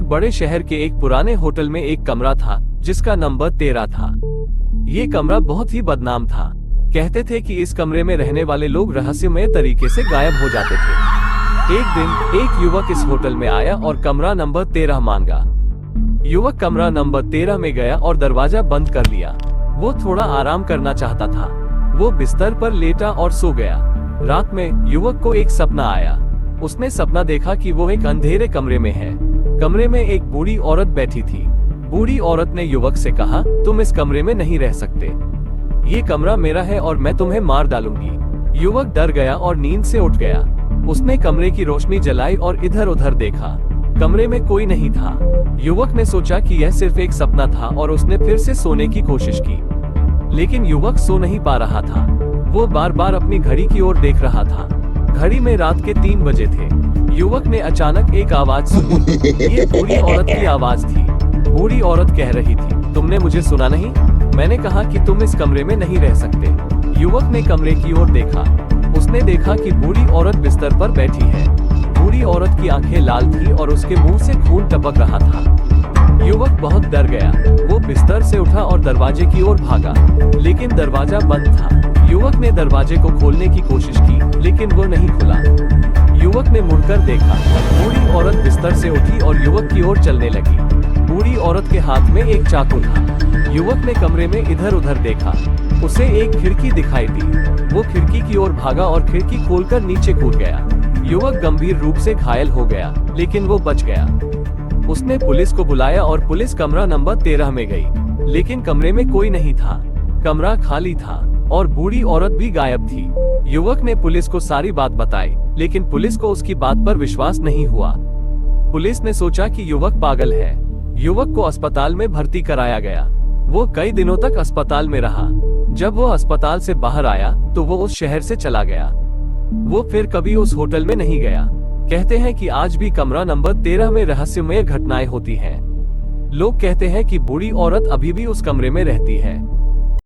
बड़े शहर के एक पुराने होटल में एक कमरा था जिसका नंबर 13 था। ये कमरा बहुत ही बदनाम था। कहते थे कि इस कमरे में रहने वाले लोग रहस्यमय तरीके से गायब हो जाते थे। एक दिन एक युवक इस होटल में आया और कमरा नंबर 13 मांगा। युवक कमरा नंबर 13 में गया और दरवाजा बंद कर लिया। वो थोड़ा आराम करना चाहता था। वो बिस्तर पर लेटा और सो गया। रात में युवक को एक सपना आया। उसने सपना देखा कि वो एक अंधेरे कमरे में है। कमरे में एक बूढ़ी औरत बैठी थी। बूढ़ी औरत ने युवक से कहा, तुम इस कमरे में नहीं रह सकते। ये कमरा मेरा है और मैं तुम्हें मार डालूंगी। युवक डर गया और नींद से उठ गया। उसने कमरे की रोशनी जलाई और इधर उधर देखा। कमरे में कोई नहीं था। युवक ने सोचा कि यह सिर्फ एक सपना था और उसने फिर से सोने की कोशिश की, लेकिन युवक सो नहीं पा रहा था। वो बार बार अपनी घड़ी की ओर देख रहा था। घड़ी में रात के 3 बजे थे। युवक ने अचानक एक आवाज सुनी। ये बूढ़ी औरत की आवाज थी। बूढ़ी औरत कह रही थी, तुमने मुझे सुना नहीं? मैंने कहा कि तुम इस कमरे में नहीं रह सकते। युवक ने कमरे की ओर देखा। उसने देखा कि बूढ़ी औरत बिस्तर पर बैठी है। बूढ़ी औरत की आंखें लाल थी और उसके मुंह से खून टपक रहा था। युवक बहुत डर गया। वो बिस्तर से उठा और दरवाजे की ओर भागा, लेकिन दरवाजा बंद था। युवक ने दरवाजे को खोलने की कोशिश की, लेकिन वो नहीं खुला। युवक ने मुड़कर देखा। बूढ़ी औरत बिस्तर से उठी और युवक की ओर चलने लगी। बूढ़ी औरत के हाथ में एक चाकू था। युवक ने कमरे में इधर उधर देखा। उसे एक खिड़की दिखाई दी। वो खिड़की की ओर भागा और खिड़की खोलकर नीचे कूद गया। युवक गंभीर रूप से घायल हो गया, लेकिन वो बच गया। उसने पुलिस को बुलाया और पुलिस कमरा नंबर 13 में गई, लेकिन कमरे में कोई नहीं था। कमरा खाली था और बूढ़ी औरत भी गायब थी। युवक ने पुलिस को सारी बात बताई, लेकिन पुलिस को उसकी बात पर विश्वास नहीं हुआ। पुलिस ने सोचा कि युवक पागल है। युवक को अस्पताल में भर्ती कराया गया। वो कई दिनों तक अस्पताल में रहा। जब वो अस्पताल से बाहर आया तो वो उस शहर से चला गया। वो फिर कभी उस होटल में नहीं गया। कहते हैं कि आज भी कमरा नंबर 13 में रहस्यमय घटनाएं होती हैं। लोग कहते हैं कि बूढ़ी औरत अभी भी उस कमरे में रहती है।